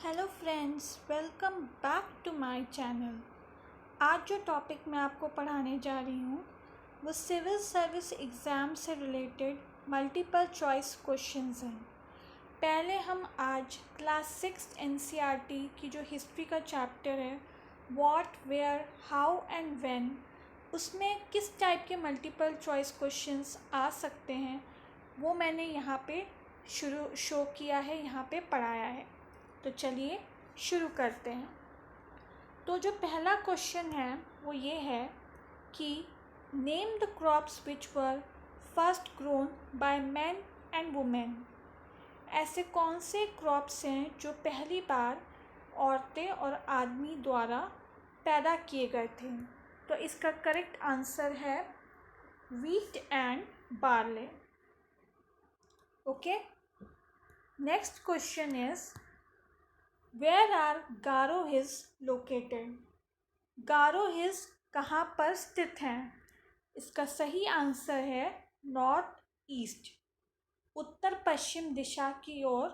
Hello friends, welcome back to my channel. आज जो topic मैं आपको पढ़ाने जा रही हूँ वो सिविल सर्विस एग्ज़ाम से रिलेटेड मल्टीपल चॉइस क्वेश्चंस हैं। पहले हम आज क्लास 6 एनसीईआरटी की जो हिस्ट्री का चैप्टर है what, where, how and when, उसमें किस टाइप के मल्टीपल चॉइस क्वेश्चंस आ सकते हैं वो मैंने यहाँ पे शो किया है, यहाँ पे पढ़ाया है। तो चलिए शुरू करते हैं। तो जो पहला क्वेश्चन है वो ये है कि name the crops which were first grown by man and women. ऐसे कौन से क्रॉप्स हैं जो पहली बार औरतें और आदमी द्वारा पैदा किए गए थे। तो इसका करेक्ट आंसर है wheat and barley. Okay, next question is Where are Garo Hills located? Garo hills कहाँ पर स्थित हैं? इसका सही आंसर है नॉर्थ ईस्ट, उत्तर पश्चिम दिशा की ओर,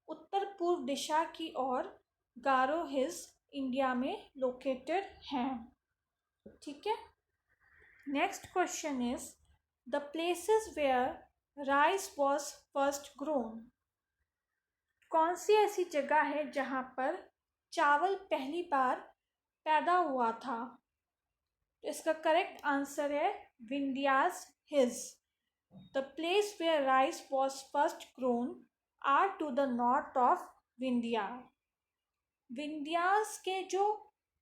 उत्तर पूर्व दिशा की ओर गारो हिल्स इंडिया में लोकेटेड हैं। ठीक है। Next question is the places where rice was first grown. कौन सी ऐसी जगह है जहाँ पर चावल पहली बार पैदा हुआ था? तो इसका करेक्ट आंसर है Vindhyas hills. The place where rice was first grown are to the north of Vindhya. Vindhyas के जो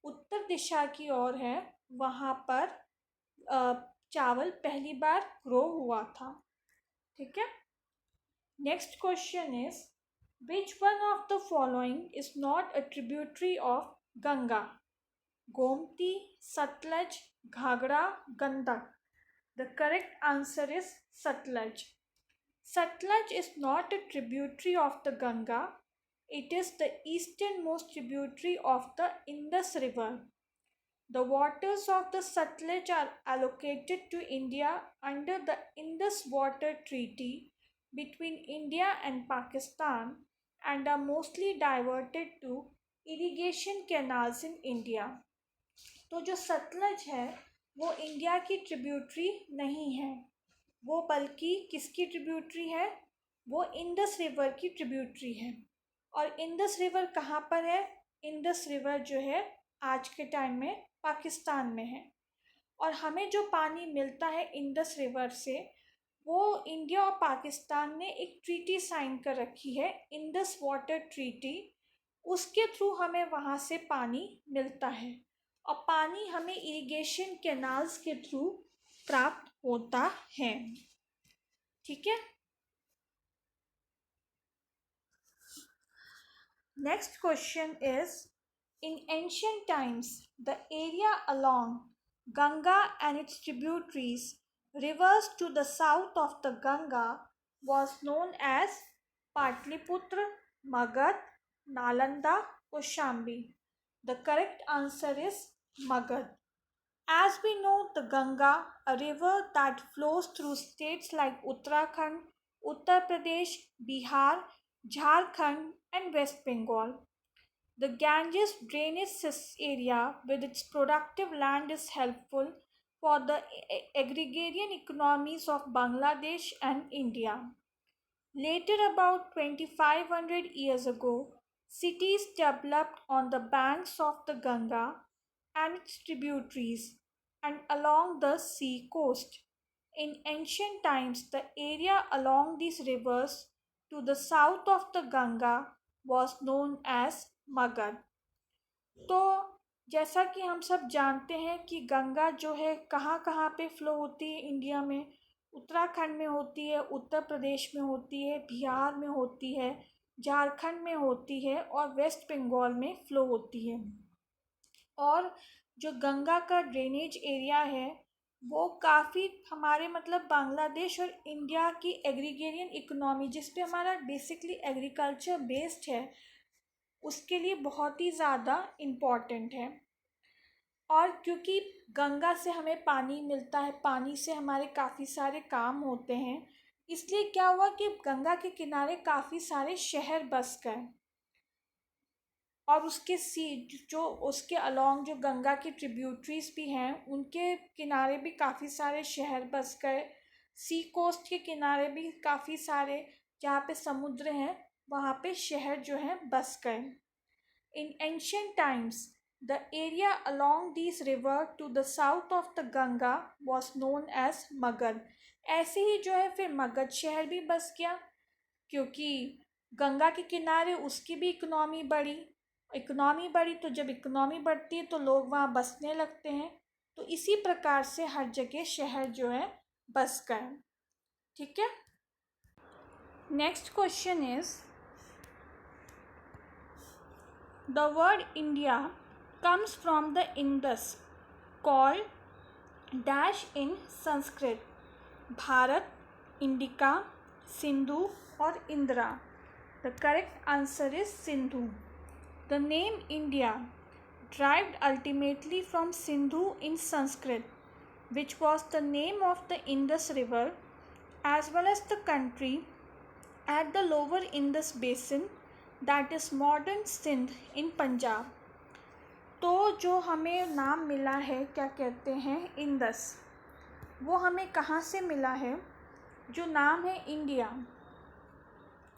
उत्तर दिशा की ओर है वहाँ पर चावल पहली बार ग्रो हुआ था। ठीक है। Next question is Which one of the following is not a tributary of Ganga? Gomti, Satluj, Ghagra, Gandak. The correct answer is Satluj. Satluj is not a tributary of the Ganga. It is the easternmost tributary of the Indus River. The waters of the Satluj are allocated to India under the Indus Water Treaty between India and Pakistan and are mostly diverted to irrigation canals in India. तो जो सतलज है वो India की tributary नहीं है, वो बल्कि किसकी ट्रिब्यूटरी है? वो इंडस रिवर की ट्रिब्यूटरी है। और इंडस रिवर कहाँ पर है? इंडस रिवर जो है आज के टाइम में पाकिस्तान में है। और हमें जो पानी मिलता है इंडस रिवर से वो इंडिया और पाकिस्तान ने एक ट्रीटी साइन कर रखी है, इंडस वाटर ट्रीटी। उसके थ्रू हमें वहाँ से पानी मिलता है और पानी हमें इरिगेशन कैनाल्स के थ्रू प्राप्त होता है। ठीक है। Next question is in ancient times the area along Ganga and it's tributaries rivers to the south of the Ganga was known as Patliputra, Magad, Nalanda, Koshambi. The correct answer is Magad. As we know, the Ganga, a river that flows through states like Uttarakhand, Uttar Pradesh, Bihar, Jharkhand, and West Bengal. The Ganges drainage area with its productive land is helpful for the agrarian economies of Bangladesh and India. Later, about 2500 years ago, cities developed on the banks of the Ganga and its tributaries and along the sea coast. In ancient times, the area along these rivers to the south of the Ganga was known as Magad. तो जैसा कि हम सब जानते हैं कि गंगा जो है कहाँ कहाँ पे फ्लो होती है इंडिया में। उत्तराखंड में होती है, उत्तर प्रदेश में होती है, बिहार में होती है, झारखंड में होती है और वेस्ट बंगाल में फ्लो होती है। और जो गंगा का ड्रेनेज एरिया है वो काफ़ी हमारे बांग्लादेश और इंडिया की एग्रीगेरियन इकोनॉमी जिस पे हमारा बेसिकली एग्रीकल्चर बेस्ड है उसके लिए बहुत ही ज़्यादा इम्पॉर्टेंट है। और क्योंकि गंगा से हमें पानी मिलता है, पानी से हमारे काफ़ी सारे काम होते हैं, इसलिए क्या हुआ कि गंगा के किनारे काफ़ी सारे शहर बस गए और जो उसके अलॉन्ग जो गंगा की ट्रिब्यूटरीज भी हैं उनके किनारे भी काफ़ी सारे शहर बस गए। सी कोस्ट के किनारे भी काफ़ी सारे, जहाँ पे समुद्र हैं वहाँ पे शहर जो हैं बस गए। In ancient times, the area along these rivers to the south of the Ganga was known as Magad। ऐसे ही जो है फिर मगध शहर भी बस गया, क्योंकि गंगा के किनारे उसकी भी इकोनॉमी बढ़ी तो जब इकोनॉमी बढ़ती है तो लोग वहाँ बसने लगते हैं। तो इसी प्रकार से हर जगह शहर जो है बस गए। ठीक है। Next question is the word India comes from the Indus called dash in Sanskrit, Bharat, Indica, Sindhu or Indra। The correct answer is Sindhu। The name India derived ultimately from Sindhu in Sanskrit, which was the name of the Indus River as well as the country at the lower Indus basin, that is modern Sindh in Punjab। तो जो हमें नाम मिला है क्या कहते हैं Indus, वो हमें कहाँ से मिला है? जो नाम है इंडिया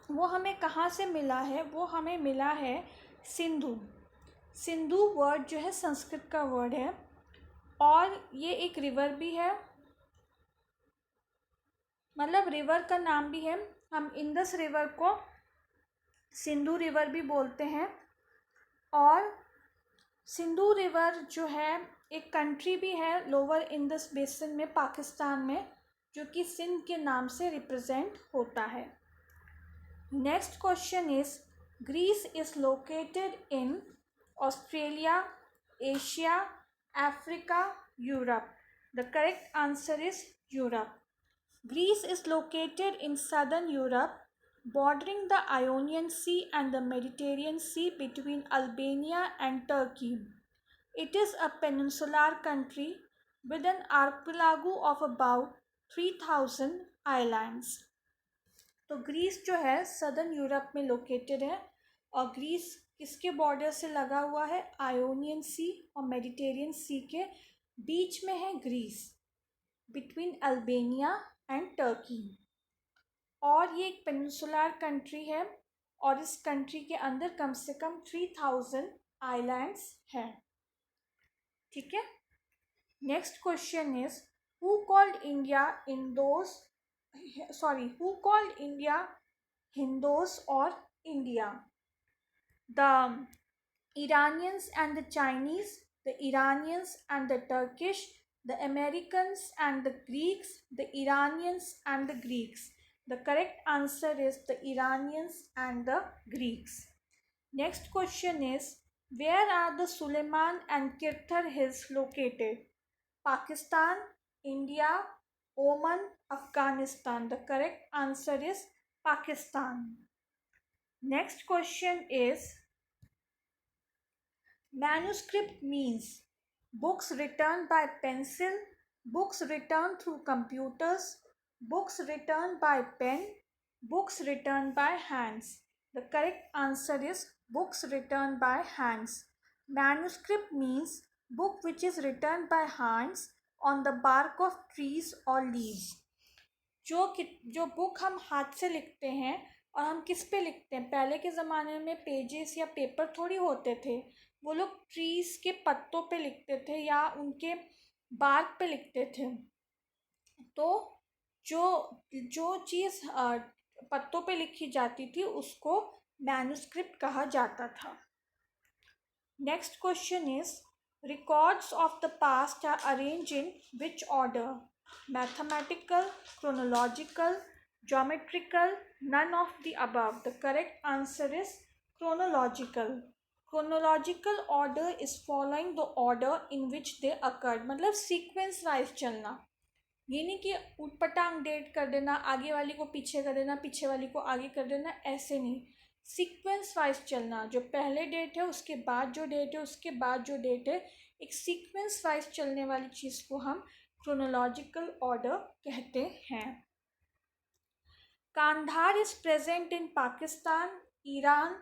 वो हमें कहाँ से मिला है? वो हमें मिला है सिंधु। सिंधु वर्ड जो है संस्कृत का वर्ड है और ये एक रिवर भी है, मतलब रिवर का नाम भी है। हम इंदस रिवर को सिंधु रिवर भी बोलते हैं। और सिंधु रिवर जो है एक कंट्री भी है लोअर इंदस बेसिन में पाकिस्तान में, जो कि सिंध के नाम से रिप्रेजेंट होता है। Next question is Greece is located in Australia, Asia, Africa, Europe. The correct answer is Europe. Greece is located in southern Europe, bordering the Ionian Sea and the Mediterranean Sea between Albania and Turkey. It is a peninsular country with an archipelago of about 3000 islands। तो Greece जो है southern Europe में located है और Greece किसके border से लगा हुआ है? आयोनियन सी और मेडिटेरियन सी के बीच में है Greece, between Albania and Turkey. और ये एक पेनिनसुलर कंट्री है और इस कंट्री के अंदर कम से कम 3000 आइलैंड्स हैं। ठीक है। Next question is who called India हिंदोस और India? The Iranians and the Chinese, the Iranians and the Turkish, the Americans and the Greeks, the Iranians and the Greeks। The correct answer is the Iranians and the Greeks। Next question is where are the Suleiman and Kirthar hills located? Pakistan, India, Oman, Afghanistan। The correct answer is Pakistan। Next question is manuscript means books written by pencil, books written through computers, books written by pen, books written by hands। The correct answer is books written by hands। Manuscript means book which is written by hands on the bark of trees or leaves। जो book हम हाथ से लिखते हैं और हम किस पे लिखते हैं? पहले के ज़माने में पेजेस या पेपर थोड़ी होते थे, वो लोग ट्रीज के पत्तों पे लिखते थे या उनके बार्क पे लिखते थे। तो जो चीज़ पत्तों पे लिखी जाती थी उसको मैन्युस्क्रिप्ट कहा जाता था। Next question is records of the past are arrange in which order? Mathematical, chronological, geometrical, none of the above। The correct answer is chronological। Chronological order is following the order in which they occurred। मतलब sequence wise चलना, ये नहीं कि उटपटांग date कर देना, आगे वाली को पीछे कर देना, पीछे वाली को आगे कर देना, ऐसे नहीं। सीक्वेंस वाइज चलना, जो पहले डेट है उसके बाद जो डेट है उसके बाद जो डेट है, एक सीक्वेंस वाइज चलने वाली चीज़ को हम क्रोनोलॉजिकल ऑर्डर कहते हैं। Kandahar is present in Pakistan, Iran,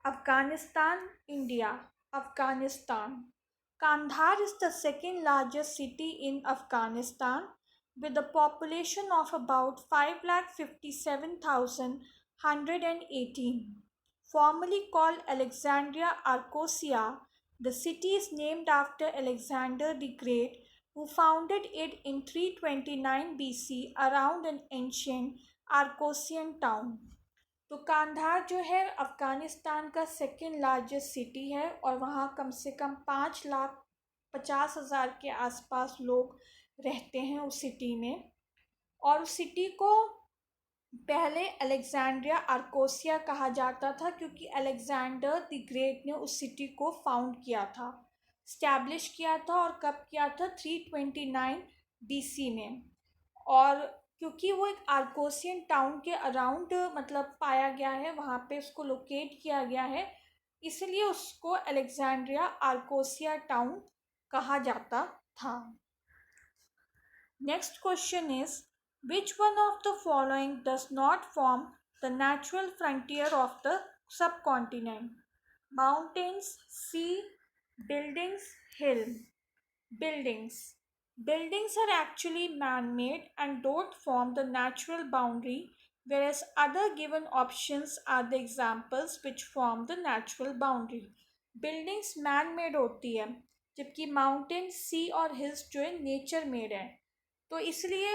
Afghanistan, India. Afghanistan. Kandahar is the second largest city in Afghanistan with a population of about 5,57,118. Formerly called Alexandria Arcosia, the city is named after Alexander the Great, who founded it in 329 BC around an ancient Arachosian town. तो कांधार जो है अफ़गानिस्तान का second largest city है और वहाँ कम से कम 5,50,000 के आसपास लोग रहते हैं उस सिटी में। और उस सिटी को पहले अलेक्जेंड्रिया आर्कोसिया कहा जाता था क्योंकि अलेक्जेंडर द ग्रेट ने उस सिटी को फाउंड किया था, स्टैब्लिश किया था। और कब किया था? 329 BC में। और क्योंकि वो एक आर्कोसियन टाउन के अराउंड मतलब पाया गया है, वहाँ पे उसको लोकेट किया गया है, इसलिए उसको अलेक्जेंड्रिया आर्कोसिया टाउन कहा जाता था। Next question is which one of the following does not form the natural frontier of the subcontinent? Mountains, sea, buildings, hill. Buildings. Buildings are actually man-made and don't form the natural boundary, whereas other given options are the examples which form the natural boundary. Buildings man-made होती है, जबकि mountain, sea और hills जो है nature made है। तो इसलिए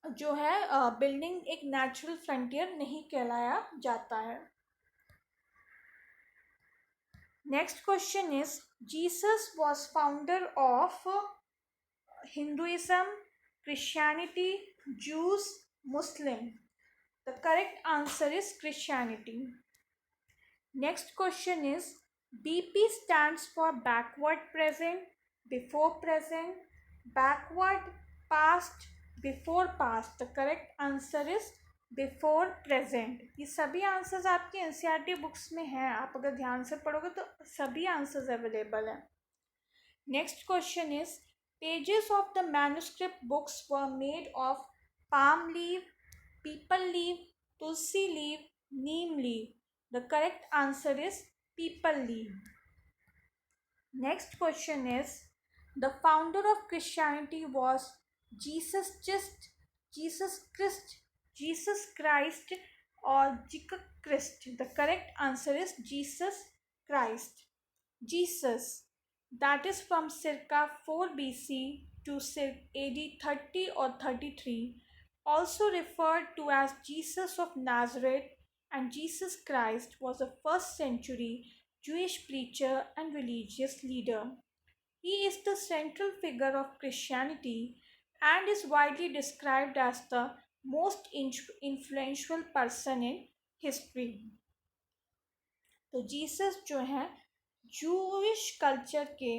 जो है बिल्डिंग एक नेचुरल फ्रंटियर नहीं कहलाया जाता है। Next question is Jesus was founder of Hinduism, Christianity, juice, Muslim. The correct answer is Christianity. Next question is BP stands for backward present, before present, backward, past, before past. The correct answer is before present. ये सभी answers आपके NCERT books में हैं, आप अगर ध्यान से पढ़ोगे तो सभी आंसर्स अवेलेबल हैं। Next question is pages of the manuscript books were made of palm leaf, people leaf, tulsi leaf, neem leaf. The correct answer is people leaf. Next question is the founder of Christianity was Jesus Christ or Jesus Christ. The correct answer is Jesus Christ. Jesus, that is from circa 4 BC to AD 30 or 33, also referred to as Jesus of Nazareth, and Jesus Christ was a first century Jewish preacher and religious leader. He is the central figure of Christianity and is widely described as the most influential person in history. तो Jesus जो है Jewish culture के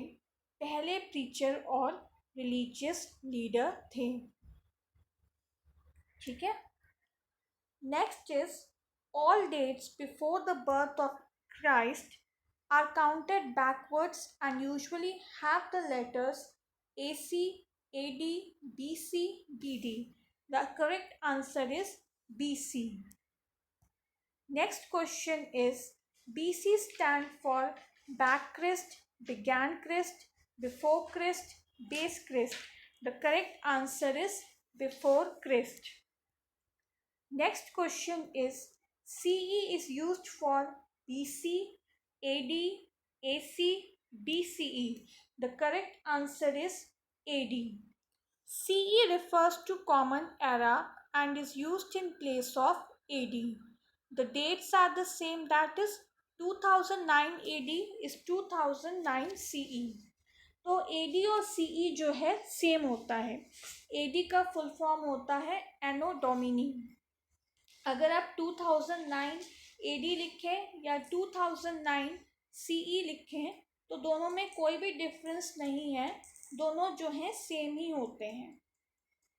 पहले preacher और religious leader थे। ठीक है। Next is all dates before the birth of Christ are counted backwards and usually have the letters AC, AD, BC, DD. The correct answer is BC. Next question is BC stand for back Christ, began Christ, before Christ, base Christ. The correct answer is before Christ. Next question is CE is used for BC, AD, AC, BCE. The correct answer is AD. CE refers to common era and is used in place of AD. The dates are the same, that is 2009 AD is 2009 CE. तो AD और CE जो है same होता है। AD का full form होता है एनो Duminy. अगर आप 2009 AD लिखें या 2009 CE लिखें तो दोनों में कोई भी डिफरेंस नहीं है, दोनों जो हैं सेम ही होते हैं।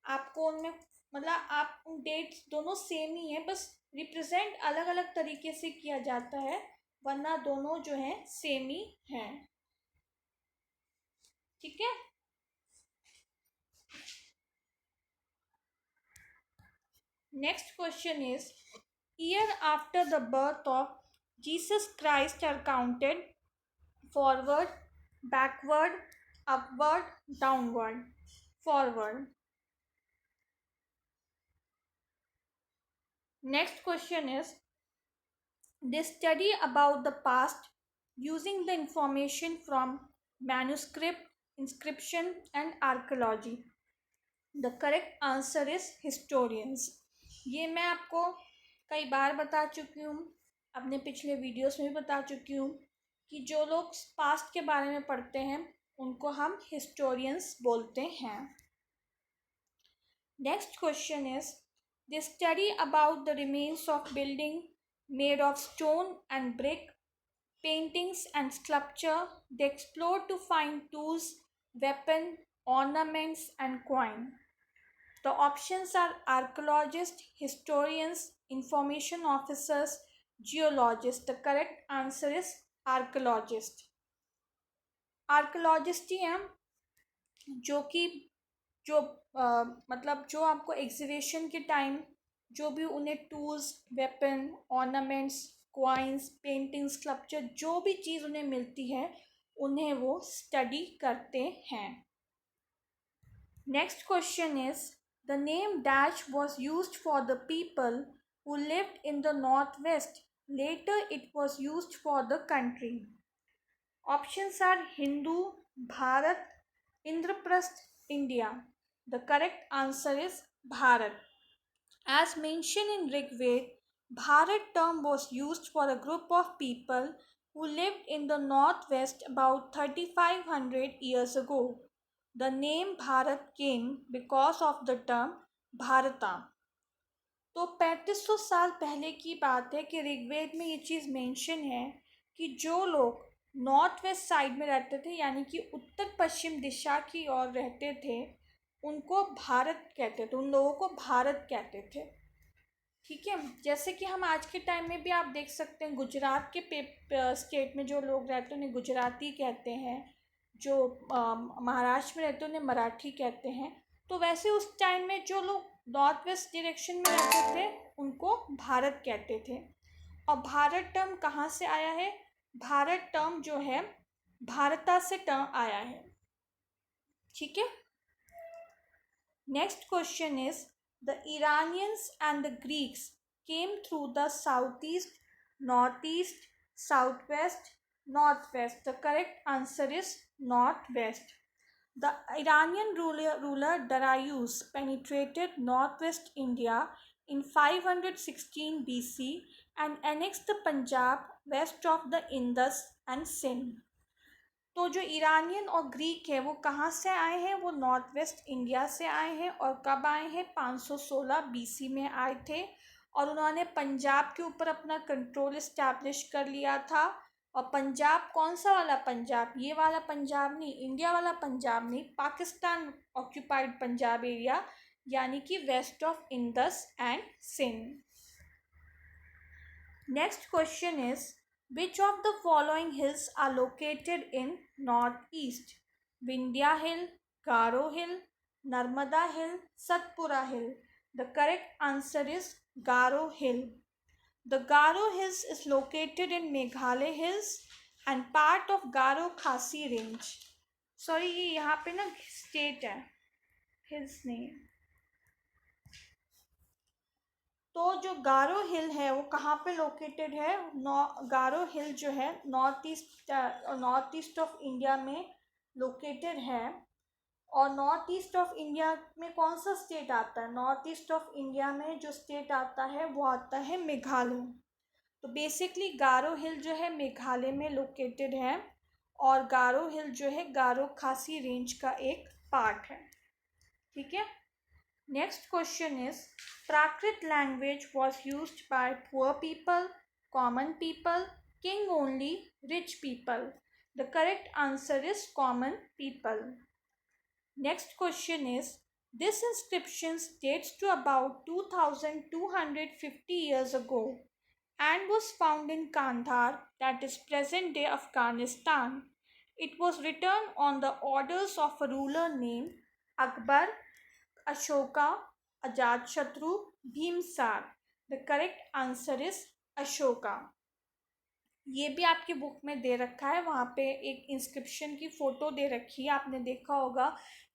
आपको उनमें मतलब आप डेट्स दोनों सेम ही हैं, बस रिप्रेजेंट अलग अलग तरीके से किया जाता है, वरना दोनों जो हैं सेम ही हैं। ठीक है। Next question is, year after the birth of Jesus Christ are counted forward, backward, upward, downward. Forward. Next question is, they study about the past using the information from manuscript, inscription and archaeology. The correct answer is historians. ये मैं आपको कई बार बता चुकी हूँ, अपने पिछले videos में भी बता चुकी हूँ कि जो लोग पास्ट के बारे में पढ़ते हैं उनको हम हिस्टोरियंस बोलते हैं. Next question is, they study about the remains of building made of stone and brick, paintings and sculpture. They explore to find tools, weapon, ornaments and coin. The options are archaeologists, historians, information officers, geologists. The correct answer is archaeologist. Archaeologist ही हैं जो कि जो मतलब जो आपको exhibition के time जो भी उन्हें tools, weapon, ornaments, coins, paintings, sculpture जो भी चीज़ उन्हें मिलती है उन्हें वो स्टडी करते हैं. Next question is, the name dash was used for the people who lived in the northwest. Later it was used for the country. Options are Hindu, Bharat, Indraprasth, India. The correct answer is Bharat. As mentioned in Rig Veda, Bharat term was used for a group of people who lived in the northwest about 3500 years ago. The name Bharat came because of the term Bharata. तो 3500 साल पहले की बात है कि ऋग्वेद में ये चीज़ mention है कि जो लोग नॉर्थ वेस्ट साइड में रहते थे यानी कि उत्तर पश्चिम दिशा की ओर रहते थे उनको भारत कहते थे, उन लोगों को भारत कहते थे. ठीक है, जैसे कि हम आज के टाइम में भी आप देख सकते हैं गुजरात के स्टेट में जो लोग रहते हैं उन्हें गुजराती कहते हैं, जो महाराष्ट्र में रहते हैं उन्हें मराठी कहते हैं. तो वैसे उस टाइम में जो लोग नॉर्थ वेस्ट डायरेक्शन में रहते थे उनको भारत कहते थे. और भारत टर्म कहाँ से आया है? भारत टर्म जो है भारता से टर्म आया है. ठीक है. Next question is, the Iranians and the Greeks came through the southeast, northeast, southwest, northwest. The correct answer is northwest. The Iranian ruler Darius penetrated northwest India in 516 BC and annexed the Punjab west of the Indus and Sindh. तो जो Iranian और Greek है वो कहाँ से आए हैं? वो नॉर्थ वेस्ट इंडिया से आए हैं. और कब आए हैं? 516 बीसी में आए थे और उन्होंने पंजाब के ऊपर अपना कंट्रोल इस्टेब्लिश कर लिया था. और पंजाब कौन सा वाला पंजाब? ये वाला पंजाब नहीं, इंडिया वाला पंजाब नहीं, पाकिस्तान ऑक्यूपाइड पंजाब एरिया यानी कि west of Indus and Sindh. Next question is, which of the following hills are located in northeast? Vindhya Hill, Garo Hill, Narmada Hill, Satpura Hill. The correct answer is Garo Hill. The Garo Hills is located in Meghalaya Hills and part of Garo Khasi Range. Sorry, ये यहाँ पे ना state है, hills नहीं है. तो जो गारो हिल है वो कहाँ पे लोकेटेड है? गारो हिल जो है नॉर्थ ईस्ट ऑफ इंडिया में लोकेटेड है. और नॉर्थ ईस्ट ऑफ इंडिया में कौन सा स्टेट आता है? नॉर्थ ईस्ट ऑफ इंडिया में जो स्टेट आता है वो आता है मेघालय. तो बेसिकली गारो हिल जो है मेघालय में लोकेटेड है और गारो हिल जो है गारो खासी रेंज का एक पार्ट है. ठीक है. Next question is, Prakrit language was used by poor people, common people, king only, rich people. The correct answer is common people. Next question is, this inscription dates to about 2250 years ago and was found in Kandahar, that is present day Afghanistan. It was written on the orders of a ruler named Akbar, Ashoka, Ajatashatru, Bimbisara. The correct answer is Ashoka. ये भी आपकी book में दे रखा है, वहाँ पे एक inscription की फ़ोटो दे रखी है, आपने देखा होगा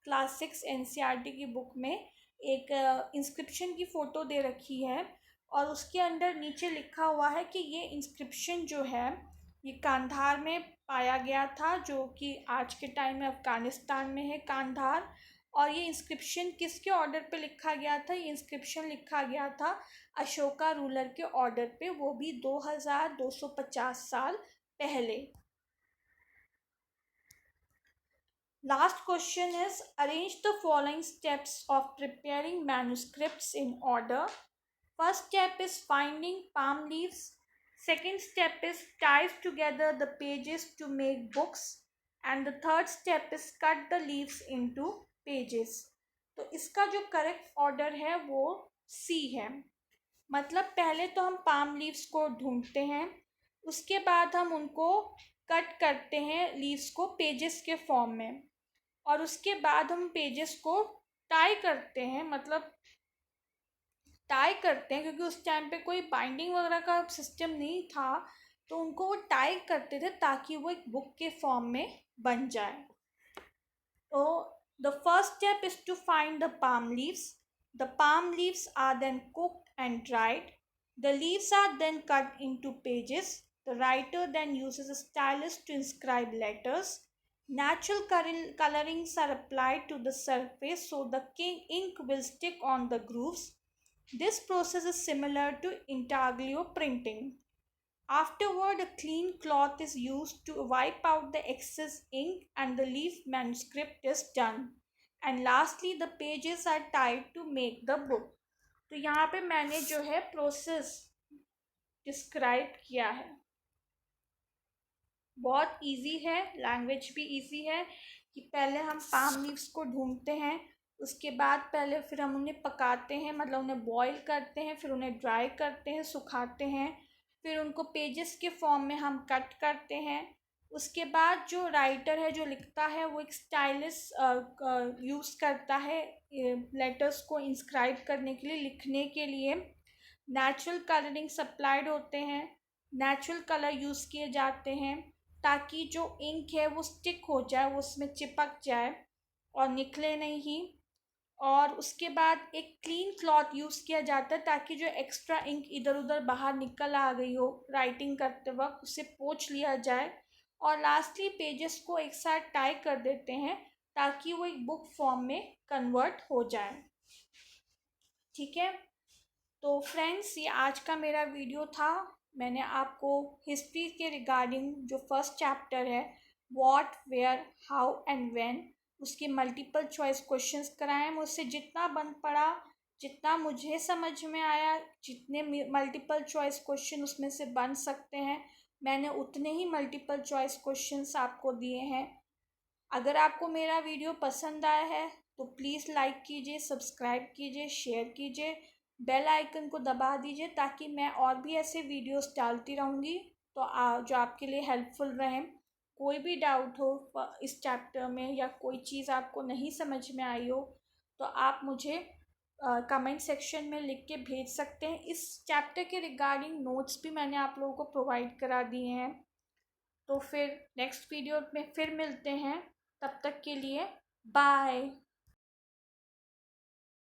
क्लास 6 एनसीईआरटी की बुक में एक इंस्क्रिप्शन की फ़ोटो दे रखी है और उसके अंदर नीचे लिखा हुआ है कि ये इंस्क्रिप्शन जो है ये कांधार में पाया गया था, जो कि आज के टाइम में अफ़गानिस्तान में है कांधार। और ये इंस्क्रिप्शन किसके ऑर्डर पे लिखा गया था? ये इंस्क्रिप्शन लिखा गया था अशोका रूलर के ऑर्डर पे, वो भी 2250 साल पहले। Last question is, arrange the following steps of preparing manuscripts in order. First step is finding palm leaves. Second step is ties together the pages to make books. And the third step is cut the leaves into pages. तो इसका जो correct order है वो सी है। मतलब पहले तो हम पाम लीव्स को ढूंढते हैं, उसके बाद हम उनको कट करते हैं लीव्स को पेजेस के फॉर्म में, और उसके बाद हम पेजेस को टाई करते हैं। मतलब टाई करते हैं क्योंकि उस टाइम पे कोई बाइंडिंग वगैरह का सिस्टम नहीं था, तो उनको वो टाई करते थे ताकि वो एक बुक के फॉर्म में बन जाए। तो the first step is to find the palm leaves. The palm leaves are then cooked and dried. The leaves are then cut into pages. The writer then uses a stylus to inscribe letters. Natural colorings are applied to the surface so the ink will stick on the grooves. This process is similar to intaglio printing. Afterward, a clean cloth is used to wipe out the excess ink and the leaf manuscript is done. And lastly, the pages are tied to make the book. तो यहाँ पे मैंने जो है process describe किया है। बहुत easy है, लैंग्वेज भी इजी है कि पहले हम पाम लीव्स को ढूंढते हैं, उसके बाद पहले फिर हम उन्हें पकाते हैं, मतलब उन्हें बॉईल करते हैं, फिर उन्हें ड्राई करते हैं, सुखाते हैं, फिर उनको पेजेस के फॉर्म में हम कट करते हैं। उसके बाद जो राइटर है जो लिखता है वो एक स्टाइलिस यूज़ करता है लेटर्स को इंस्क्राइब करने के लिए, लिखने के लिए। नेचुरल कलरिंग सप्लाइड होते हैं, नेचुरल कलर यूज़ किए जाते हैं ताकि जो इंक है वो स्टिक हो जाए, वो उसमें चिपक जाए और निकले नहीं। और उसके बाद एक क्लीन क्लॉथ यूज़ किया जाता है ताकि जो एक्स्ट्रा इंक इधर उधर बाहर निकल आ गई हो राइटिंग करते वक्त उसे पोंछ लिया जाए। और लास्टली पेजेस को एक साथ टाई कर देते हैं ताकि वो एक बुक फॉर्म में कन्वर्ट हो जाए। ठीक है, तो फ्रेंड्स ये आज का मेरा वीडियो था। मैंने आपको हिस्ट्री के रिगार्डिंग जो फर्स्ट चैप्टर है what, where, how and when, उसके मल्टीपल चॉइस क्वेश्चंस कराए। मुझसे जितना बन पड़ा, जितना मुझे समझ में आया, जितने मल्टीपल चॉइस क्वेश्चन उसमें से बन सकते हैं, मैंने उतने ही मल्टीपल चॉइस क्वेश्चंस आपको दिए हैं। अगर आपको मेरा वीडियो पसंद आया है तो प्लीज़ लाइक कीजिए, सब्सक्राइब कीजिए, शेयर कीजिए, बेल आइकन को दबा दीजिए ताकि मैं और भी ऐसे वीडियोस डालती रहूँगी तो जो आपके लिए हेल्पफुल रहें। कोई भी डाउट हो इस चैप्टर में या कोई चीज़ आपको नहीं समझ में आई हो तो आप मुझे कमेंट सेक्शन में लिख के भेज सकते हैं। इस चैप्टर के रिगार्डिंग नोट्स भी मैंने आप लोगों को प्रोवाइड करा दिए हैं। तो फिर नेक्स्ट वीडियो में फिर मिलते हैं, तब तक के लिए बाय।